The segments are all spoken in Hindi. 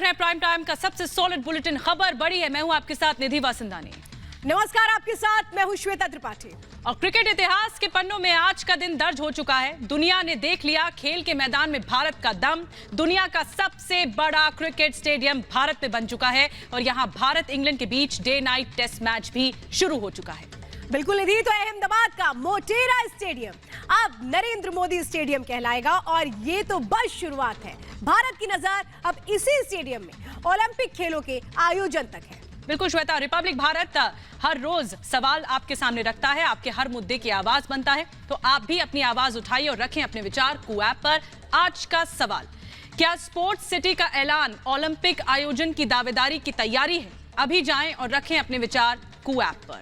रहे हैं प्राइम टाइम का सबसे सॉलिड बुलेटिन। खबर बड़ी है। मैं हूं आपके साथ निधि वासंदानी। नमस्कार, आपके साथ मैं हूं श्वेता त्रिपाठी। और क्रिकेट इतिहास के पन्नों में आज का दिन दर्ज हो चुका है। दुनिया ने देख लिया खेल के मैदान में भारत का दम। दुनिया का सबसे बड़ा क्रिकेट स्टेडियम भारत में बन चुका है और यहां भारत इंग्लैंड के बीच डे नाइट टेस्ट मैच भी शुरू हो चुका है। बिल्कुल निधि, तो अहमदाबाद का मोटेरा स्टेडियम अब नरेंद्र मोदी स्टेडियम कहलाएगा और ये तो बस शुरुआत है। भारत की नजर अब इसी स्टेडियम में ओलंपिक खेलों के आयोजन तक है। बिल्कुल श्वेता, रिपब्लिक भारत हर रोज सवाल आपके सामने रखता है, आपके हर मुद्दे की आवाज बनता है, तो आप भी अपनी आवाज उठाइए और रखें अपने विचार कू ऐप पर। आज का सवाल, क्या स्पोर्ट्स सिटी का ऐलान ओलंपिक आयोजन की दावेदारी की तैयारी है? अभी जाएं और रखें अपने विचार कू ऐप पर।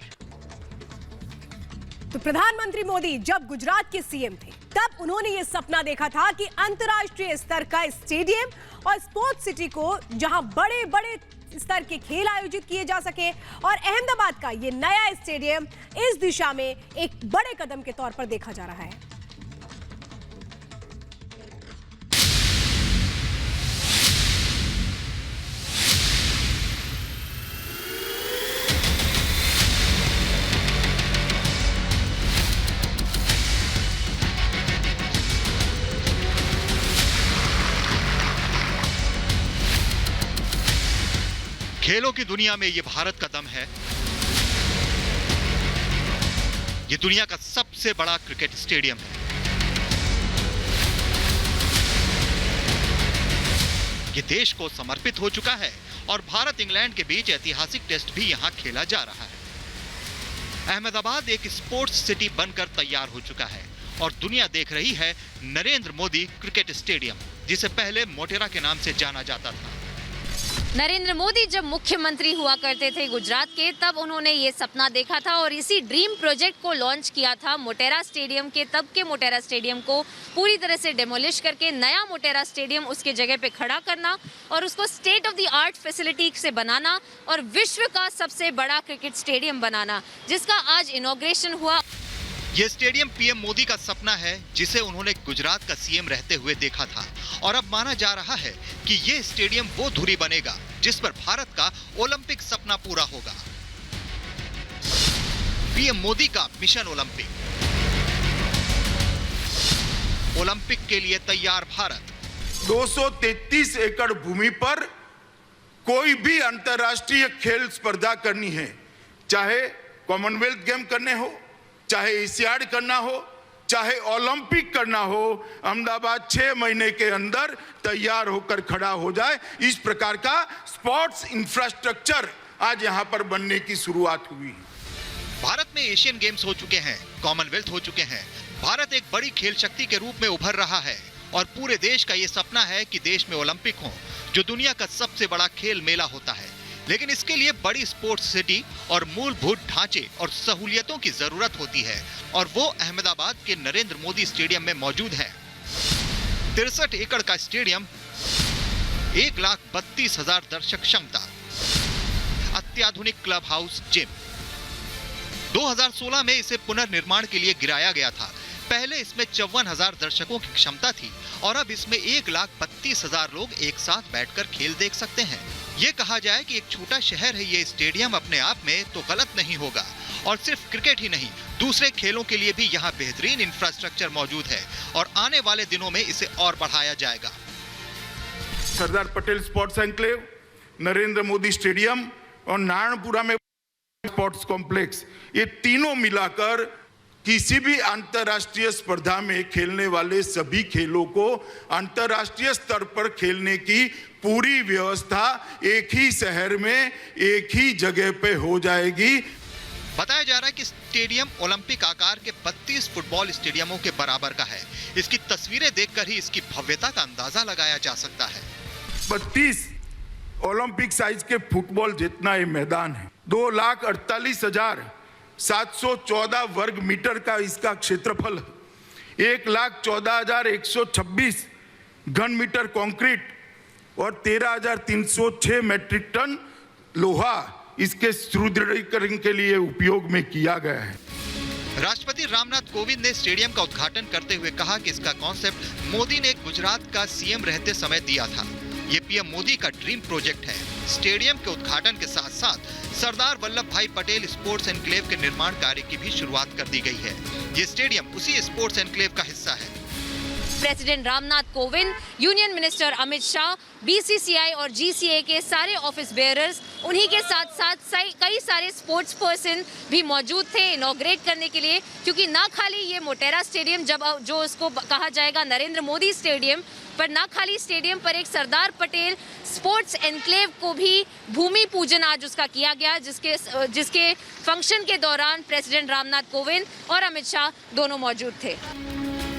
तो प्रधानमंत्री मोदी जब गुजरात के सीएम थे तब उन्होंने ये सपना देखा था कि अंतर्राष्ट्रीय स्तर का स्टेडियम और स्पोर्ट्स सिटी को जहां बड़े बड़े स्तर के खेल आयोजित किए जा सके, और अहमदाबाद का ये नया स्टेडियम इस दिशा में एक बड़े कदम के तौर पर देखा जा रहा है। खेलों की दुनिया में ये भारत का दम है। ये दुनिया का सबसे बड़ा क्रिकेट स्टेडियम है। ये देश को समर्पित हो चुका है और भारत इंग्लैंड के बीच ऐतिहासिक टेस्ट भी यहां खेला जा रहा है। अहमदाबाद एक स्पोर्ट्स सिटी बनकर तैयार हो चुका है और दुनिया देख रही है नरेंद्र मोदी क्रिकेट स्टेडियम, जिसे पहले मोटेरा के नाम से जाना जाता था। नरेंद्र मोदी जब मुख्यमंत्री हुआ करते थे गुजरात के, तब उन्होंने ये सपना देखा था और इसी ड्रीम प्रोजेक्ट को लॉन्च किया था मोटेरा स्टेडियम के। तब के मोटेरा स्टेडियम को पूरी तरह से डेमोलिश करके नया मोटेरा स्टेडियम उसके जगह पे खड़ा करना और उसको state of the art facility से बनाना और विश्व का सबसे बड़ा क्रिकेट स्टेडियम बनाना, जिसका आज इनॉग्रेशन हुआ। ये स्टेडियम पीएम मोदी का सपना है, जिसे उन्होंने गुजरात का सीएम रहते हुए देखा था, और अब माना जा रहा है कि ये स्टेडियम वो धुरी बनेगा जिस पर भारत का ओलंपिक सपना पूरा होगा। पीएम मोदी का मिशन ओलंपिक। ओलंपिक के लिए तैयार भारत। 233 एकड़ भूमि पर कोई भी अंतर्राष्ट्रीय खेल स्पर्धा करनी है, चाहे कॉमनवेल्थ गेम करने हो, चाहे एशियाड करना हो, चाहे ओलंपिक करना हो, अहमदाबाद 6 महीने के अंदर तैयार होकर खड़ा हो जाए। इस प्रकार का स्पोर्ट्स इंफ्रास्ट्रक्चर आज यहां पर बनने की शुरुआत हुई। भारत में एशियन गेम्स हो चुके हैं, कॉमनवेल्थ हो चुके हैं। भारत एक बड़ी खेल शक्ति के रूप में उभर रहा है और पूरे देश का ये सपना है कि देश में ओलंपिक हो, जो दुनिया का सबसे बड़ा खेल मेला होता है। लेकिन इसके लिए बड़ी स्पोर्ट्स सिटी और मूलभूत ढांचे और सहूलियतों की जरूरत होती है, और वो अहमदाबाद के नरेंद्र मोदी स्टेडियम में मौजूद है। 63 एकड़ का स्टेडियम, 1,32,000 दर्शक क्षमता, अत्याधुनिक क्लब हाउस, जिम। 2016 में इसे पुनर्निर्माण के लिए गिराया गया था। पहले इसमें 54,000 दर्शकों की क्षमता थी और अब इसमें 1,32,000 लोग एक साथ बैठकर खेल देख सकते हैं। ये कहा जाए कि एक छोटा शहर है ये स्टेडियम अपने आप में, तो गलत नहीं होगा। और सिर्फ क्रिकेट ही नहीं, दूसरे खेलों के लिए भी यहाँ बेहतरीन इंफ्रास्ट्रक्चर मौजूद है और आने वाले दिनों में इसे और बढ़ाया जाएगा। Sardar Patel sports enclave, Narendra Modi stadium और नारायणपुरा में स्पोर्ट्स कॉम्प्लेक्स, ये तीनों मिलाकर किसी भी अंतर्राष्ट्रीय स्पर्धा में खेलने वाले सभी खेलों को अंतर्राष्ट्रीय स्तर पर खेलने की पूरी व्यवस्था एक ही शहर में एक ही जगह पे हो जाएगी। बताया जा रहा है कि स्टेडियम ओलंपिक आकार के 32 फुटबॉल स्टेडियमों के बराबर का है। इसकी तस्वीरें देखकर ही इसकी भव्यता का अंदाजा लगाया जा सकता है। 32 ओलंपिक साइज के फुटबॉल जितना ये मैदान है। 2,48,714 वर्ग मीटर का इसका क्षेत्रफल है। 1,14,126 घन मीटर कंक्रीट और 13,306 मैट्रिक टन लोहा इसके सुदृढ़ीकरण के लिए उपयोग में किया गया है। राष्ट्रपति रामनाथ कोविंद ने स्टेडियम का उद्घाटन करते हुए कहा कि इसका कॉन्सेप्ट मोदी ने गुजरात का सीएम रहते समय दिया था ये पीएम मोदी का ड्रीम प्रोजेक्ट है। स्टेडियम के उद्घाटन के साथ साथ सरदार वल्लभ भाई पटेल स्पोर्ट्स एनक्लेव के निर्माण कार्य की भी शुरुआत कर दी गई है। ये स्टेडियम उसी स्पोर्ट्स एनक्लेव का हिस्सा है। President Ramnath Kovind, union minister Amit Shah, BCCI और जीसीए के सारे ऑफिस बेयरर्स, उन्हीं के साथ साथ कई सारे स्पोर्ट्स पर्सन भी मौजूद थे इनॉग्रेट करने के लिए, क्योंकि ना खाली ये मोटेरा स्टेडियम जो उसको कहा जाएगा नरेंद्र मोदी स्टेडियम, पर ना खाली स्टेडियम पर एक सरदार पटेल स्पोर्ट्स एनक्लेव को भी भूमि पूजन आज उसका किया गया, जिसके फंक्शन के दौरान प्रेसिडेंट रामनाथ कोविंद और अमित शाह दोनों मौजूद थे।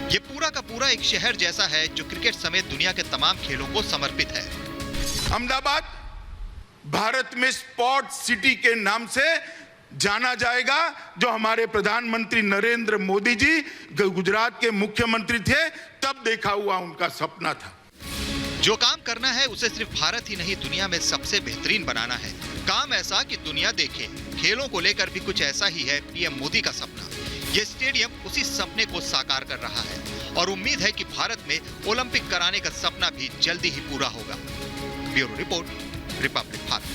ये पूरा का पूरा एक शहर जैसा है जो क्रिकेट समेत दुनिया के तमाम खेलों को समर्पित है। अहमदाबाद भारत में स्पोर्ट्स सिटी के नाम से जाना जाएगा, जो हमारे प्रधानमंत्री नरेंद्र मोदी जी गुजरात के मुख्यमंत्री थे तब देखा हुआ उनका सपना था। जो काम करना है उसे सिर्फ भारत ही नहीं दुनिया में सबसे बेहतरीन बनाना है। काम ऐसा कि दुनिया देखे। खेलों को लेकर भी कुछ ऐसा ही है पीएम मोदी का सपना। ये स्टेडियम उसी सपने को साकार कर रहा है और उम्मीद है कि भारत में ओलंपिक कराने का सपना भी जल्दी ही पूरा होगा। Bureau report, Republic Bharat.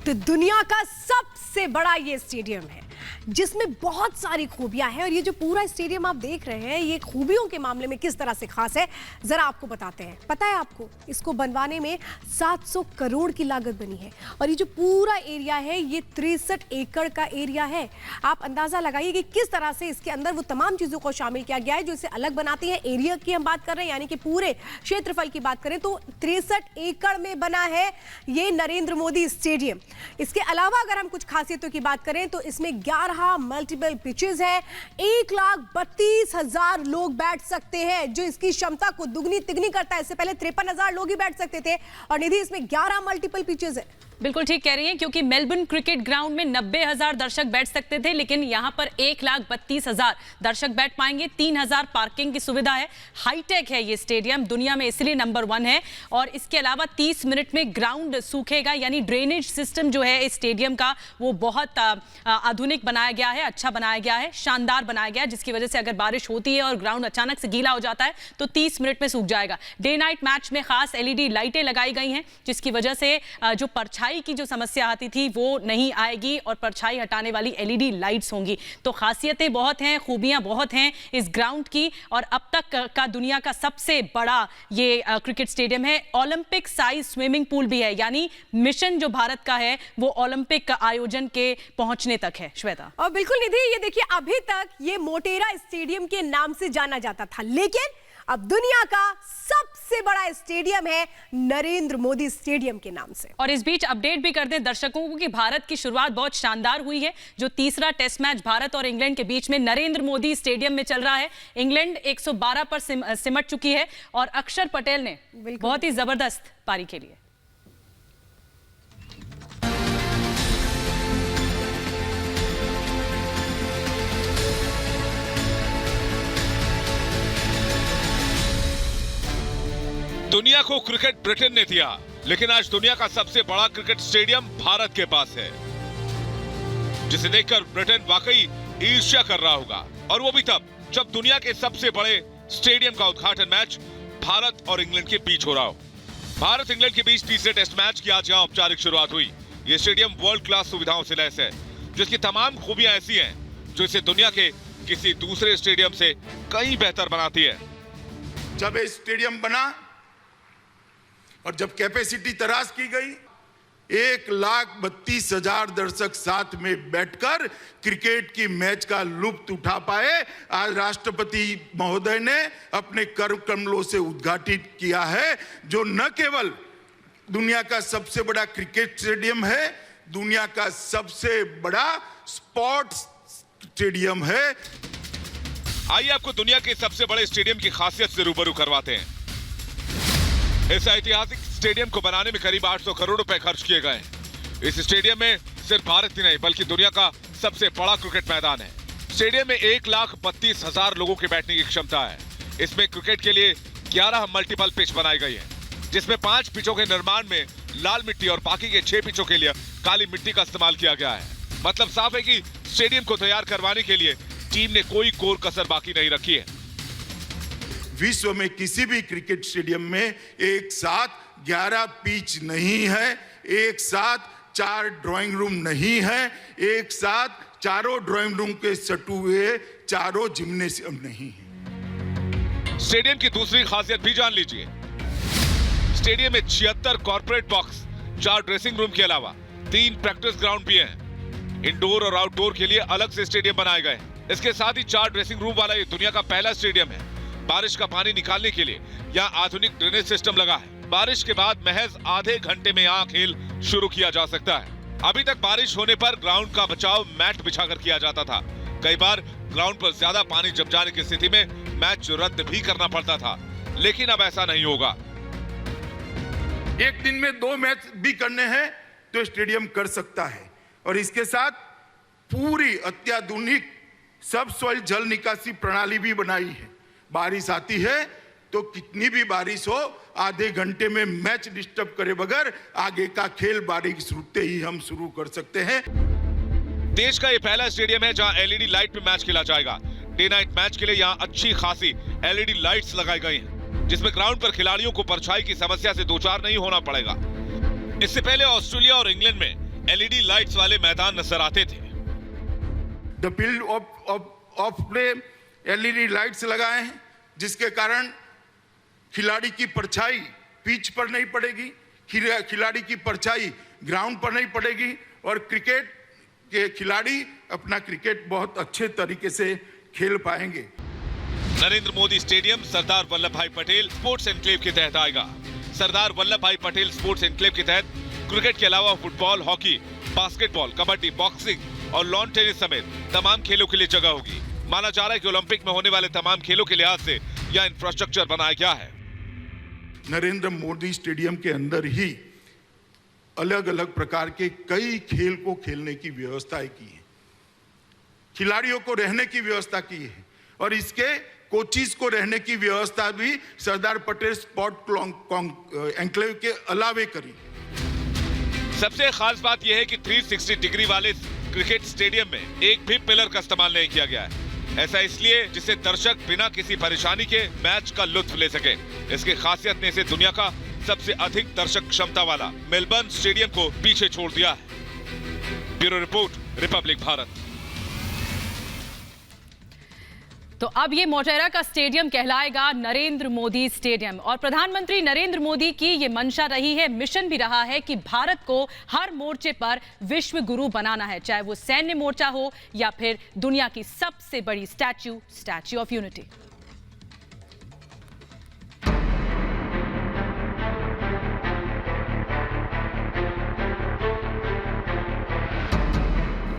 तो दुनिया का सबसे बड़ा ये स्टेडियम है जिसमें बहुत सारी खूबियां हैं, और ये जो पूरा स्टेडियम आप देख रहे हैं ये खूबियों के मामले में किस तरह से खास है जरा आपको बताते हैं। पता है आपको, इसको बनवाने में 700 करोड़ की लागत बनी है, और ये जो पूरा एरिया है ये 63 एकड़ का एरिया है। आप अंदाजा लगाइए कि किस तरह से इसके अंदर वो तमाम चीजों को शामिल किया गया है जो इसे अलग बनाती है। एरिया की हम बात कर रहे हैं, यानी कि पूरे क्षेत्रफल की बात करें तो 63 एकड़ में बना है ये नरेंद्र मोदी स्टेडियम। इसके अलावा अगर हम कुछ खासियतों की बात करें तो इसमें 11 मल्टीपल पिचेस है। 1,32,000 लोग बैठ सकते हैं, जो इसकी क्षमता को दुगनी तिगनी करता है। इससे पहले 53,000 लोग ही बैठ सकते थे, और निधि इसमें 11 मल्टीपल पिचेस है। बिल्कुल ठीक कह रही हैं, क्योंकि मेलबर्न क्रिकेट ग्राउंड में 90,000 दर्शक बैठ सकते थे, लेकिन यहां पर 1,32,000 दर्शक बैठ पाएंगे। 3,000 पार्किंग की सुविधा है। हाईटेक है ये स्टेडियम, दुनिया में इसलिए नंबर 1 है। और इसके अलावा 30 मिनट में ग्राउंड सूखेगा, यानी ड्रेनेज सिस्टम जो है इस स्टेडियम का वो बहुत आधुनिक बनाया गया है, अच्छा बनाया गया है, शानदार बनाया गया है, जिसकी वजह से अगर बारिश होती है और ग्राउंड अचानक से गीला हो जाता है तो 30 मिनट में सूख जाएगा। डे नाइट मैच में खास LED लाइटें लगाई गई हैं, जिसकी वजह से जो परछाई की जो समस्या आती थी वो नहीं आएगी, और परछाई हटाने वाली LED लाइट्स होंगी। तो खासियतें बहुत हैं, खूबियां बहुत हैं इस ग्राउंड की, और अब तक का दुनिया का सबसे बड़ा ये क्रिकेट स्टेडियम है। ओलंपिक साइज स्विमिंग पूल भी है, यानी मिशन जो भारत का है वो ओलंपिक आयोजन के पहुंचने तक है। श्वेता, और बिल्कुल निधि, ये देखिए अभी तक ये मोटेरा स्टेडियम के नाम से जाना जाता था, लेकिन अब दुनिया का सबसे बड़ा स्टेडियम है नरेंद्र मोदी स्टेडियम के नाम से। और इस बीच अपडेट भी कर दें दर्शकों को कि भारत की शुरुआत बहुत शानदार हुई है। जो तीसरा टेस्ट मैच भारत और इंग्लैंड के बीच में नरेंद्र मोदी स्टेडियम में चल रहा है, इंग्लैंड 112 पर सिमट चुकी है, और अक्षर पटेल ने बहुत ही जबरदस्त पारी खेली है। दुनिया को क्रिकेट ब्रिटेन ने दिया, लेकिन आज दुनिया का सबसे बड़ा क्रिकेट स्टेडियम भारत के पास है, जिसे देखकर ब्रिटेन वाकई ईर्ष्या कर रहा होगा, और वो भी तब जब दुनिया के सबसे बड़े स्टेडियम का उद्घाटन मैच भारत और इंग्लैंड के बीच हो रहा हो। भारत इंग्लैंड के बीच तीसरे टेस्ट मैच की आज यहां औपचारिक शुरुआत हुई। ये स्टेडियम वर्ल्ड क्लास सुविधाओं से लैस है, जिसकी तमाम खूबियां ऐसी हैं जो इसे दुनिया के किसी दूसरे स्टेडियम से कहीं बेहतर बनाती है। जब ये स्टेडियम बना और जब कैपेसिटी तराश की गई, 1,32,000 दर्शक साथ में बैठकर क्रिकेट की मैच का लुत्फ उठा पाए। आज राष्ट्रपति महोदय ने अपने कर कमलों से उद्घाटित किया है, जो न केवल दुनिया का सबसे बड़ा क्रिकेट स्टेडियम है, दुनिया का सबसे बड़ा स्पोर्ट्स स्टेडियम है। आइए आपको दुनिया के सबसे बड़े स्टेडियम की खासियत से रूबरू करवाते हैं। इस ऐतिहासिक स्टेडियम को बनाने में करीब 800 करोड़ रुपए खर्च किए गए हैं। इस स्टेडियम में सिर्फ भारत ही नहीं बल्कि दुनिया का सबसे बड़ा क्रिकेट मैदान है। स्टेडियम में 1,32,000 लोगों के बैठने की क्षमता है। इसमें क्रिकेट के लिए 11 मल्टीपल पिच बनाई गई है, जिसमें 5 पिचों के निर्माण में लाल मिट्टी और बाकी के 6 पिचों के लिए काली मिट्टी का इस्तेमाल किया गया है। मतलब साफ है कि स्टेडियम को तैयार करवाने के लिए टीम ने कोई कोर कसर बाकी नहीं रखी है। विश्व में किसी भी क्रिकेट स्टेडियम में एक साथ 11 पिच नहीं है, एक साथ 4 ड्राइंग रूम नहीं है, एक साथ चारों ड्राइंग रूम के सटू हुए चारों जिम्नेशियम नहीं है। स्टेडियम की दूसरी खासियत भी जान लीजिए। स्टेडियम में 76 कॉर्पोरेट बॉक्स, 4 ड्रेसिंग रूम के अलावा 3 प्रैक्टिस ग्राउंड भी हैं। इंडोर और आउटडोर के लिए अलग से स्टेडियम बनाए गए। इसके साथ ही 4 ड्रेसिंग रूम वाला ये दुनिया का पहला स्टेडियम है। बारिश का पानी निकालने के लिए यहाँ आधुनिक ड्रेनेज सिस्टम लगा है। बारिश के बाद महज आधे घंटे में यहाँ खेल शुरू किया जा सकता है। अभी तक बारिश होने पर ग्राउंड का बचाव मैट बिछाकर किया जाता था। कई बार ग्राउंड पर ज्यादा पानी जम जाने की स्थिति में मैच रद्द भी करना पड़ता था, लेकिन अब ऐसा नहीं होगा। एक दिन में 2 मैच भी करने हैं तो स्टेडियम कर सकता है, और इसके साथ पूरी अत्याधुनिक सब सॉइल जल निकासी प्रणाली भी बनाई है। बारिश आती है तो कितनी भी बारिश हो, आधे घंटे में मैच डिस्टर्ब करे बगैर आगे का खेल बारिश रुकते ही हम शुरू कर सकते हैं। देश का ये पहला स्टेडियम है जहां एलईडी लाइट में मैच खेला जाएगा। डे नाइट मैच के लिए यहाँ अच्छी खासी एलईडी लाइट्स लगाई गई हैं, जिसमें ग्राउंड पर खिलाड़ियों को परछाई की समस्या से दो चार नहीं होना पड़ेगा। इससे पहले ऑस्ट्रेलिया और इंग्लैंड में एलईडी लाइट्स वाले मैदान नजर आते थे। The field of play LED lights लगाए हैं, जिसके कारण खिलाड़ी की परछाई पिच पर नहीं पड़ेगी, खिलाड़ी की परछाई ग्राउंड पर नहीं पड़ेगी, और क्रिकेट के खिलाड़ी अपना क्रिकेट बहुत अच्छे तरीके से खेल पाएंगे। नरेंद्र मोदी स्टेडियम सरदार वल्लभ भाई पटेल स्पोर्ट्स एनक्लेव के तहत आएगा। सरदार वल्लभ भाई पटेल स्पोर्ट्स एनक्लेव के तहत क्रिकेट के अलावा football, hockey, basketball, kabaddi, boxing और लॉन टेनिस समेत तमाम खेलों के लिए जगह होगी। माना जा रहा है कि ओलंपिक में होने वाले तमाम खेलों के लिहाज से यह इंफ्रास्ट्रक्चर बनाया गया है। नरेंद्र मोदी स्टेडियम के अंदर ही अलग अलग प्रकार के कई खेल को खेलने की व्यवस्थाएं की है, खिलाड़ियों को रहने की व्यवस्था की है, और इसके कोचिज को रहने की व्यवस्था भी सरदार पटेल स्पोर्ट एनक्लेव के अलावे करी। सबसे खास बात यह है कि 360 डिग्री वाले क्रिकेट स्टेडियम में एक भी पिलर का इस्तेमाल नहीं किया गया है। ऐसा इसलिए जिससे दर्शक बिना किसी परेशानी के मैच का लुत्फ ले सके। इसकी खासियत ने इसे दुनिया का सबसे अधिक दर्शक क्षमता वाला मेलबर्न स्टेडियम को पीछे छोड़ दिया है। Bureau report, Republic Bharat. तो अब ये मोटेरा का स्टेडियम कहलाएगा नरेंद्र मोदी स्टेडियम, और प्रधानमंत्री नरेंद्र मोदी की ये मंशा रही है, मिशन भी रहा है कि भारत को हर मोर्चे पर विश्व गुरु बनाना है, चाहे वो सैन्य मोर्चा हो या फिर दुनिया की सबसे बड़ी स्टैच्यू ऑफ यूनिटी।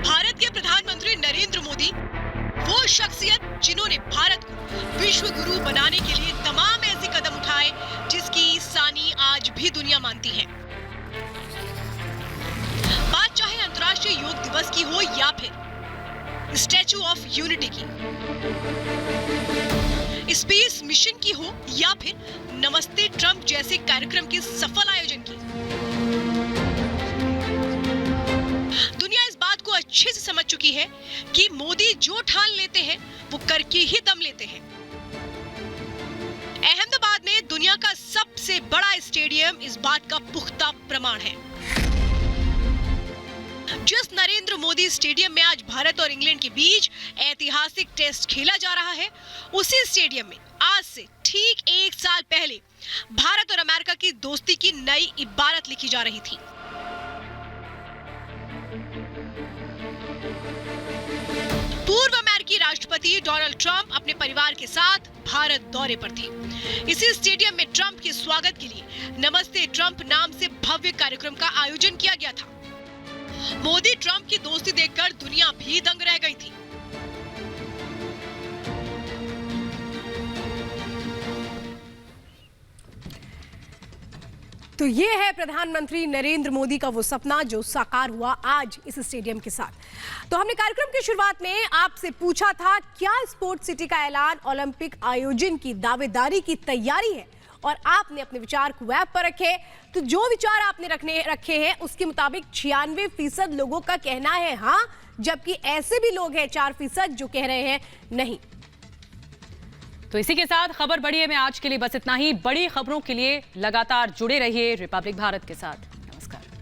भारत के प्रधानमंत्री नरेंद्र मोदी वो शख्सियत जिन्होंने भारत को विश्व गुरु बनाने के लिए तमाम ऐसे कदम उठाए जिसकी सानी आज भी दुनिया मानती है। बात चाहे अंतर्राष्ट्रीय योग दिवस की हो या फिर स्टैच्यू ऑफ यूनिटी की, स्पेस मिशन की हो या फिर नमस्ते ट्रंप जैसे कार्यक्रम के सफल आयोजन की, दुनिया इस बात को अच्छे से समझ चुकी है कि मोदी जो ठान लेते हैं वो करके ही दम लेते हैं। अहमदाबाद में दुनिया का सबसे बड़ा स्टेडियम इस बात का पुख्ता प्रमाण है। जिस नरेंद्र मोदी स्टेडियम में आज भारत और इंग्लैंड के बीच ऐतिहासिक टेस्ट खेला जा रहा है, उसी स्टेडियम में आज से ठीक 1 साल पहले भारत और अमेरिका की दोस्ती की नई इबारत लिखी जा रही थी। पूर्व अमेरिकी राष्ट्रपति डोनाल्ड ट्रंप अपने परिवार के साथ भारत दौरे पर थे। इसी स्टेडियम में ट्रंप के स्वागत के लिए नमस्ते ट्रंप नाम से भव्य कार्यक्रम का आयोजन किया गया था। मोदी ट्रंप की दोस्ती देखकर दुनिया भी दंग रह गई थी। तो ये है प्रधानमंत्री नरेंद्र मोदी का वो सपना जो साकार हुआ आज इस स्टेडियम के साथ। तो हमने कार्यक्रम की शुरुआत में आपसे पूछा था, क्या स्पोर्ट सिटी का ऐलान ओलंपिक आयोजन की दावेदारी की तैयारी है, और आपने अपने विचार को वेब पर रखे। तो जो विचार आपने रखे हैं उसके मुताबिक 96% लोगों का कहना है हाँ, जबकि ऐसे भी लोग हैं 4% जो कह रहे हैं नहीं। तो इसी के साथ खबर बढ़िए में आज के लिए बस इतना ही। बड़ी खबरों के लिए लगातार जुड़े रहिए रिपब्लिक भारत के साथ। नमस्कार।